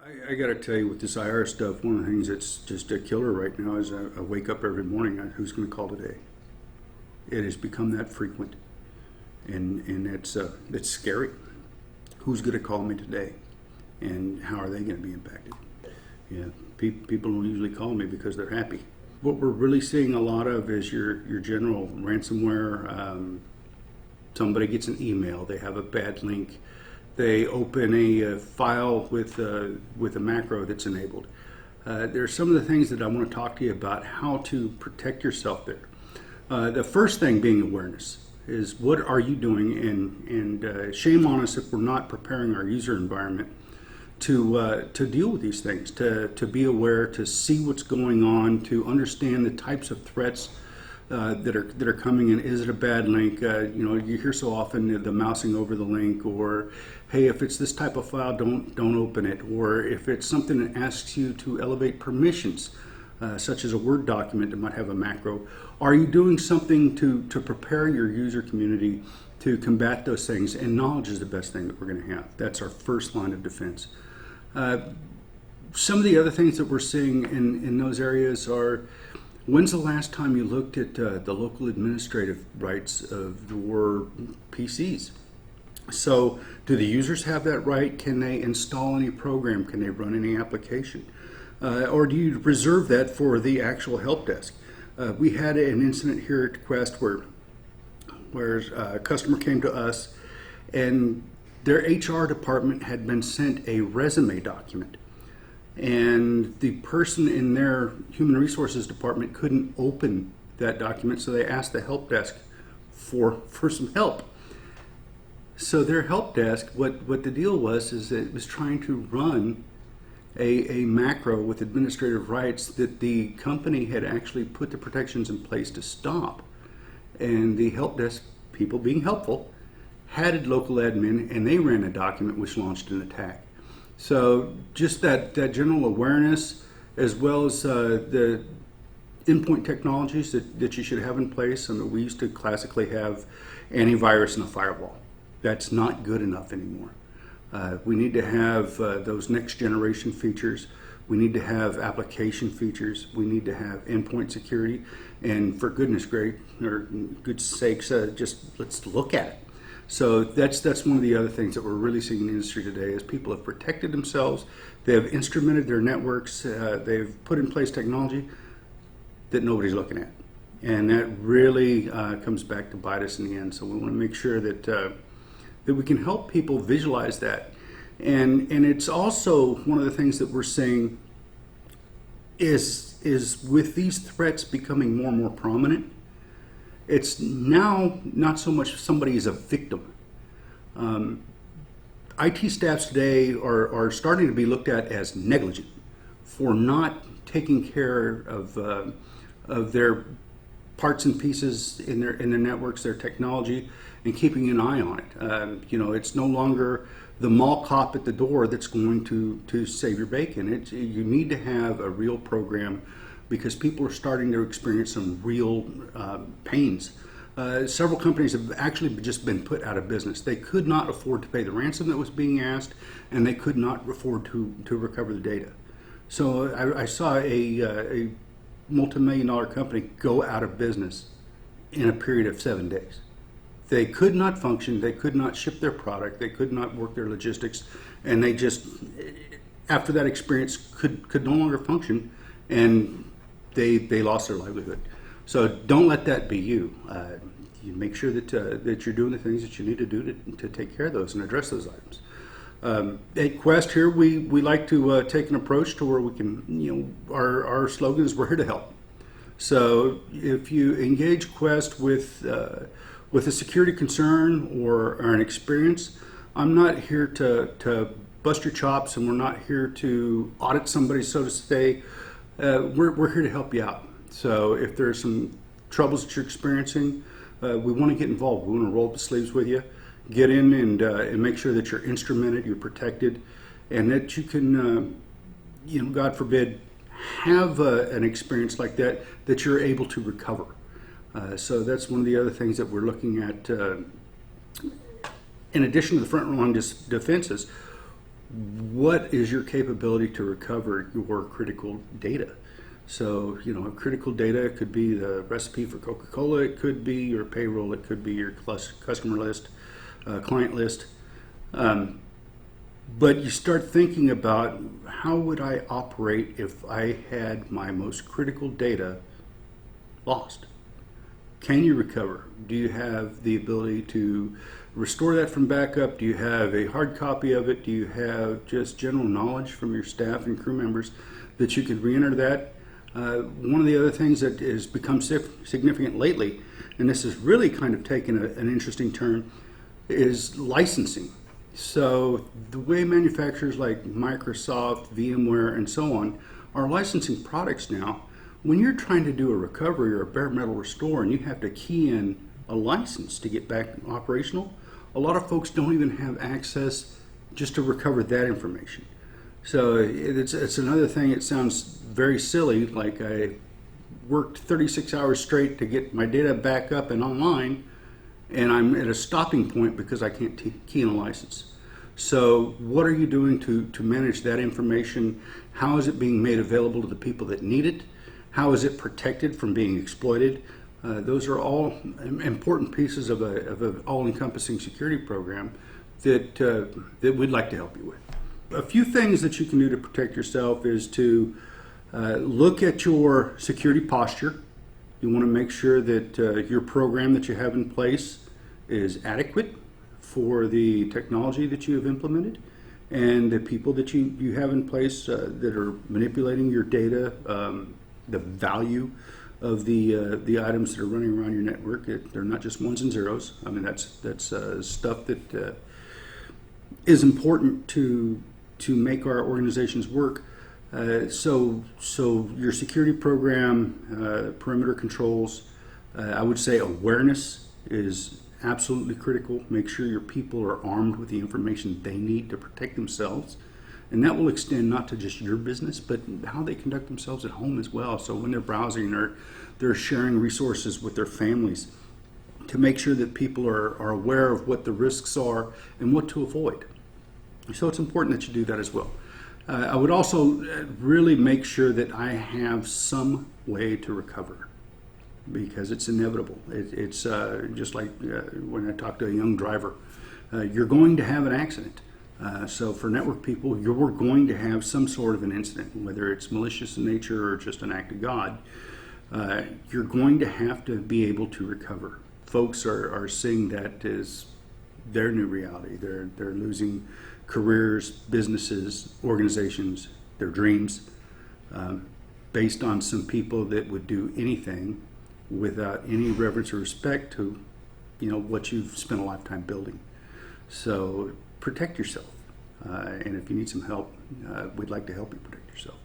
I got to tell you, with this IR stuff, one of the things that's just a killer right now is I wake up every morning on who's going to call today. It has become that frequent, and it's scary. Who's going to call me today, and how are they going to be impacted? Yeah, people don't usually call me because they're happy. What we're really seeing a lot of is your general ransomware. Somebody gets an email, they have a bad link, they open a file with a macro that's enabled. There are some of the things that I want to talk to you about how to protect yourself there. The first thing being awareness is what are you doing, and shame on us if we're not preparing our user environment to deal with these things, to be aware, to see what's going on, to understand the types of threats that are coming in. Is it a bad link? You hear so often the mousing over the link, or hey, if it's this type of file, don't open it, or if it's something that asks you to elevate permissions, such as a Word document that might have a macro. Are you doing something to prepare your user community to combat those things? And knowledge is the best thing that we're going to have. That's our first line of defense. Some of the other things that we're seeing in those areas are, when's the last time you looked at the local administrative rights of your PCs? So do the users have that right? Can they install any program? Can they run any application? Or do you reserve that for the actual help desk? We had an incident here at Quest where a customer came to us and their HR department had been sent a resume document, and the person in their human resources department couldn't open that document, so they asked the help desk for some help. So their help desk, what the deal was, is that it was trying to run a macro with administrative rights that the company had actually put the protections in place to stop. And the help desk people, being helpful, had a local admin, and they ran a document which launched an attack. So just that general awareness, as well as the endpoint technologies that you should have in place. I mean, we used to classically have antivirus and a firewall. That's not good enough anymore. We need to have those next generation features. We need to have application features. We need to have endpoint security. And for goodness good sakes, just let's look at it. So that's one of the other things that we're really seeing in the industry today is people have protected themselves. They have instrumented their networks. They've put in place technology that nobody's looking at. And that really comes back to bite us in the end. So we want to make sure that we can help people visualize that. And it's also one of the things that we're seeing is with these threats becoming more and more prominent, it's now not so much somebody is a victim. IT staffs today are starting to be looked at as negligent for not taking care of their parts and pieces in their networks, their technology, and keeping an eye on it. It's no longer the mall cop at the door that's going to save your bacon. You need to have a real program, because people are starting to experience some real pains. Several companies have actually just been put out of business. They could not afford to pay the ransom that was being asked, and they could not afford to recover the data. So I saw a multi-million-dollar company go out of business in a period of 7 days. They could not function, they could not ship their product, they could not work their logistics, and they just, after that experience, could no longer function, and they lost their livelihood. So don't let that be you. You make sure that you're doing the things that you need to do to take care of those and address those items. At Quest here, we like to take an approach to where we can, our slogan is, we're here to help. So if you engage Quest with a security concern or an experience, I'm not here to bust your chops, and we're not here to audit somebody, so to say. We're here to help you out. So if there's some troubles that you're experiencing, we want to get involved. We want to roll up the sleeves with you, get in and make sure that you're instrumented, you're protected, and that you can, God forbid, have an experience like that you're able to recover. So that's one of the other things that we're looking at. In addition to the front line defenses, what is your capability to recover your critical data? So, critical data could be the recipe for Coca-Cola, it could be your payroll, it could be your customer list, client list. But you start thinking about, how would I operate if I had my most critical data lost? Can you recover? Do you have the ability to restore that from backup? Do you have a hard copy of it? Do you have just general knowledge from your staff and crew members that you could re-enter that? One of the other things that has become significant lately, and this has really kind of taken an interesting turn, is licensing. So the way manufacturers like Microsoft, VMware, and so on are licensing products now, when you're trying to do a recovery or a bare metal restore and you have to key in a license to get back operational, a lot of folks don't even have access just to recover that information. So it's another thing. It sounds very silly, like I worked 36 hours straight to get my data back up and online, and I'm at a stopping point because I can't key in a license. So what are you doing to manage that information? How is it being made available to the people that need it? How is it protected from being exploited? Those are all important pieces of an all-encompassing security program that we'd like to help you with. A few things that you can do to protect yourself is to look at your security posture. You want to make sure that your program that you have in place is adequate for the technology that you have implemented, and the people that you have in place that are manipulating your data, the value of the items that are running around your network. They're not just ones and zeros. I mean, that's stuff that is important to make our organizations work. So your security program, perimeter controls, I would say awareness is absolutely critical. Make sure your people are armed with the information they need to protect themselves. And that will extend not to just your business, but how they conduct themselves at home as well. So when they're browsing, they're sharing resources with their families to make sure that people are aware of what the risks are and what to avoid. So it's important that you do that as well. I would also really make sure that I have some way to recover, because it's inevitable. It's just like when I talk to a young driver, you're going to have an accident. So for network people, you're going to have some sort of an incident, whether it's malicious in nature or just an act of God. You're going to have to be able to recover. Folks are seeing that as their new reality. They're losing careers, businesses, organizations, their dreams, based on some people that would do anything without any reverence or respect to what you've spent a lifetime building. So protect yourself, and if you need some help, we'd like to help you protect yourself.